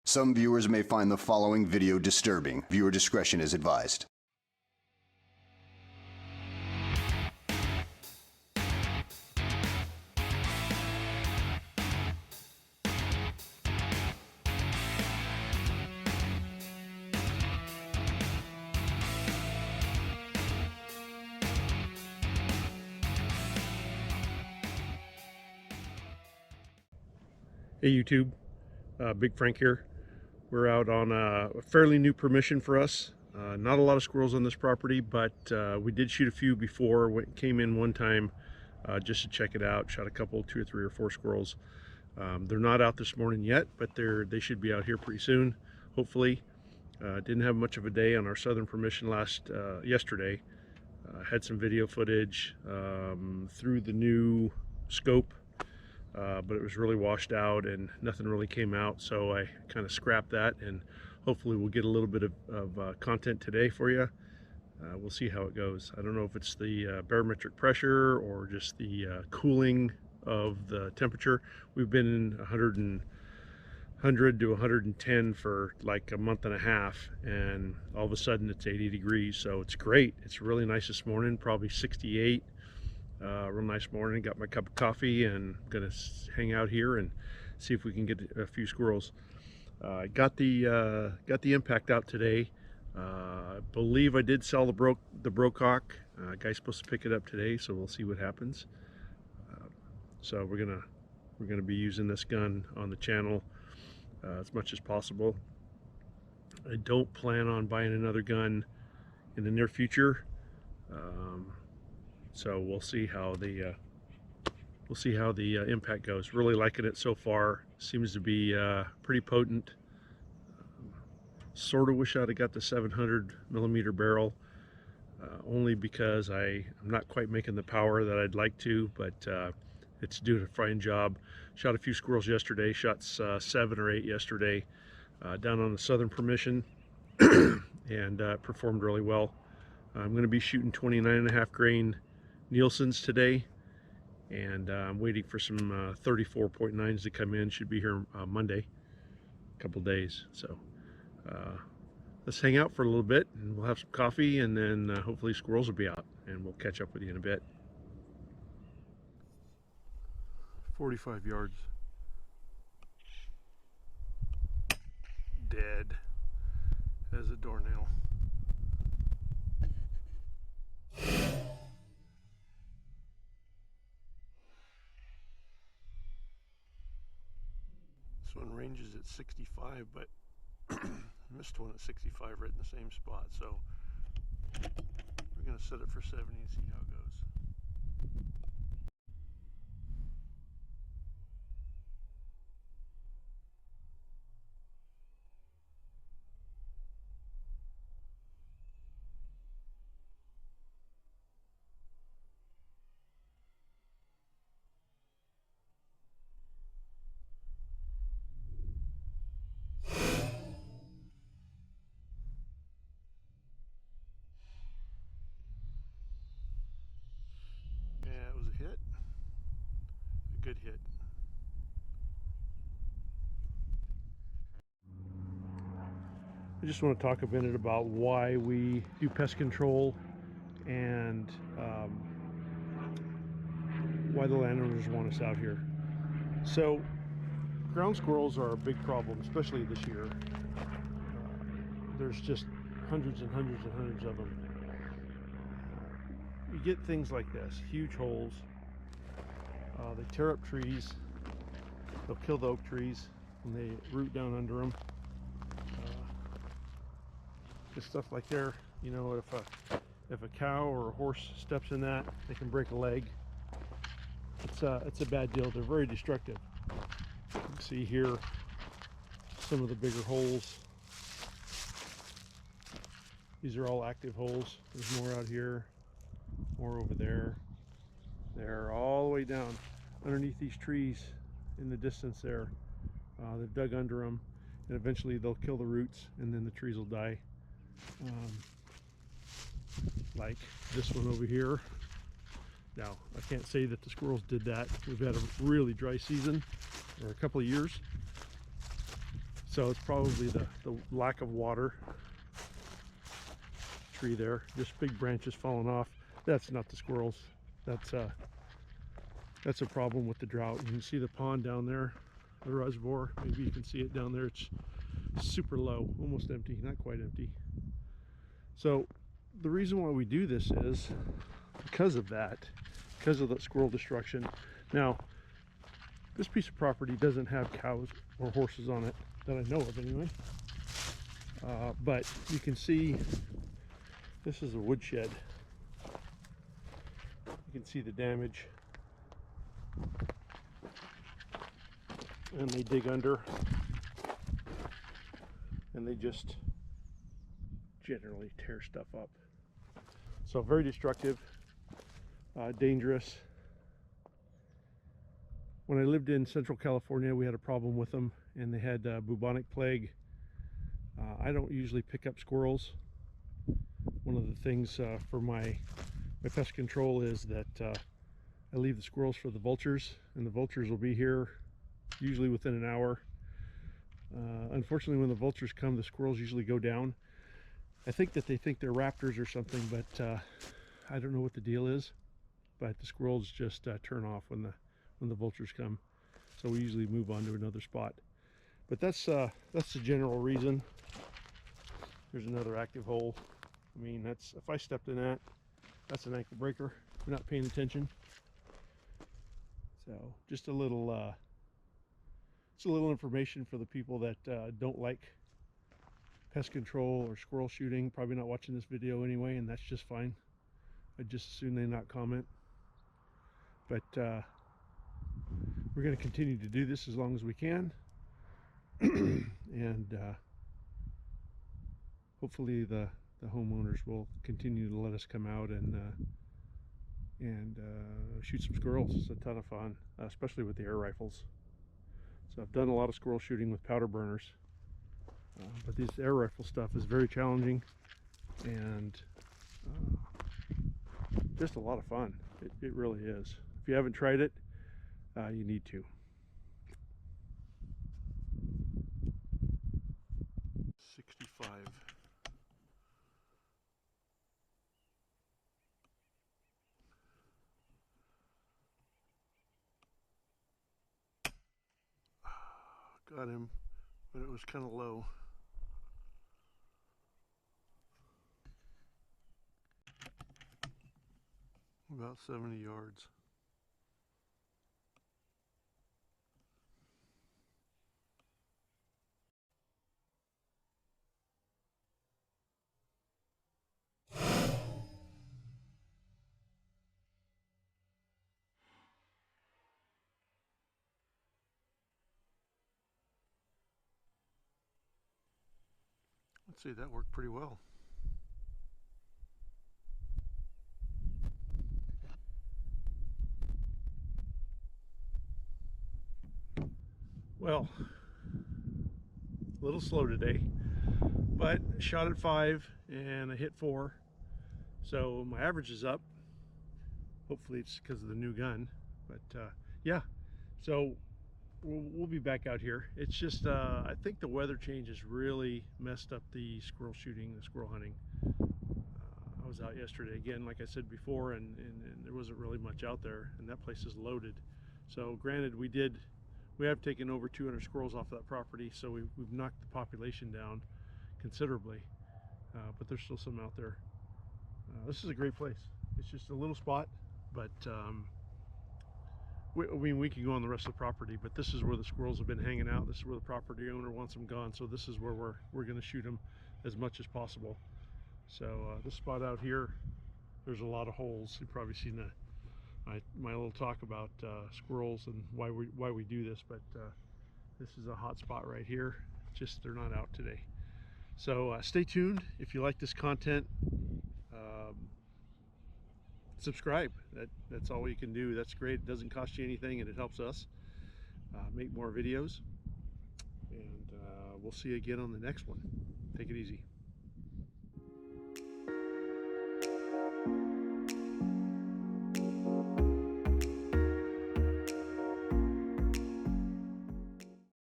Some viewers may find the following video disturbing. Viewer discretion is advised. Hey YouTube, Big Frank here. We're out on a fairly new permission for us. Not a lot of squirrels on this property, but we did shoot a few before. Came in one time just to check it out. Shot a couple, 2 or 3 or 4 squirrels. They're not out this morning yet, but they should be out here pretty soon, hopefully. Didn't have much of a day on our southern permission yesterday. Had some video footage through the new scope. But it was really washed out and nothing really came out, so I kind of scrapped that, and hopefully we'll get a little bit of content today for you. We'll see how it goes. I don't know if it's the barometric pressure or just the cooling of the temperature. We've been in 100 to 110 for like a month and a half, and all of a sudden it's 80 degrees, so it's great. It's really nice this morning, probably 68. Real nice morning. Got my cup of coffee and gonna hang out here and see if we can get a few squirrels. Got the impact out today. I believe I did sell the brocock. Guy's supposed to pick it up today, so we'll see what happens. So we're gonna be using this gun on the channel as much as possible. I don't plan on buying another gun in the near future. So we'll see how the impact goes. Really liking it so far. Seems to be pretty potent. Sort of wish I'd have got the 700 millimeter barrel, only because I'm not quite making the power that I'd like to, but it's doing a fine job. Shot a few squirrels yesterday. Shot 7 or 8 yesterday down on the southern permission, and performed really well. I'm going to be shooting 29.5 grain Nielsen's today, and I'm waiting for some 34.9s to come in. Should be here Monday, a couple days. So let's hang out for a little bit and we'll have some coffee, and then hopefully squirrels will be out, and we'll catch up with you in a bit. 45 yards. Dead as a doornail. This one ranges at 65, but missed one at 65 right in the same spot, so we're going to set it for 70 and see how it goes. Hit, a good hit. I just want to talk a minute about why we do pest control and why the landowners want us out here. So ground squirrels are a big problem, especially this year. There's just hundreds and hundreds and hundreds of them. You get things like this, huge holes. They tear up trees. They'll kill the oak trees and they root down under them. Just stuff like there, you know, if a cow or a horse steps in that, they can break a leg. It's a bad deal. They're very destructive. You can see here some of the bigger holes. These are all active holes. There's more out here, more over there. They're all the way down underneath these trees in the distance there. They've dug under them, and eventually they'll kill the roots, and then the trees will die. Like this one over here. Now, I can't say that the squirrels did that. We've had a really dry season, or a couple of years. So it's probably the lack of water. Tree there, just big branches falling off. That's not the squirrels. That's a problem with the drought. You can see the pond down there, the reservoir. Maybe you can see it down there. It's super low, almost empty, not quite empty. So the reason why we do this is because of that, because of the squirrel destruction. Now, this piece of property doesn't have cows or horses on it that I know of anyway. But you can see this is a woodshed. You can see the damage. And they dig under and they just generally tear stuff up. So very destructive, dangerous. When I lived in Central California, we had a problem with them, and they had bubonic plague. I don't usually pick up squirrels. One of the things for my pest control is that I leave the squirrels for the vultures, and the vultures will be here usually within an hour. Unfortunately, when the vultures come, the squirrels usually go down. I think that they think they're raptors or something, but I don't know what the deal is. But the squirrels just turn off when the vultures come. So we usually move on to another spot. But that's the general reason. There's another active hole. I mean, that's, if I stepped in that, that's an ankle breaker. If you're not paying attention. So just a little information for the people that don't like pest control or squirrel shooting. Probably not watching this video anyway, and that's just fine. I'd just as soon they not comment. But we're going to continue to do this as long as we can. And hopefully the homeowners will continue to let us come out and shoot some squirrels. It's a ton of fun, especially with the air rifles. So I've done a lot of squirrel shooting with powder burners, but this air rifle stuff is very challenging and just a lot of fun. It really is. If you haven't tried it, you need to. 65. Got him, but it was kind of low. About 70 yards. Let's see, that worked pretty well. Well, a little slow today, but shot at 5 and I hit 4, so my average is up. Hopefully it's because of the new gun, but yeah, so we'll be back out here. It's just I think the weather change has really messed up the squirrel shooting, the squirrel hunting. I was out yesterday again, like I said before, and there wasn't really much out there, and that place is loaded. So granted, we have taken over 200 squirrels off of that property, so we've knocked the population down considerably, but there's still some out there. This is a great place. It's just a little spot, but I mean, we can go on the rest of the property, but this is where the squirrels have been hanging out. This is where the property owner wants them gone, so this is where we're going to shoot them as much as possible. So this spot out here, there's a lot of holes. You've probably seen my little talk about squirrels and why we do this, but this is a hot spot right here. Just they're not out today. So stay tuned. If you like this content, subscribe. That's all you can do. That's great. It doesn't cost you anything, and it helps us make more videos. And we'll see you again on the next one. Take it easy.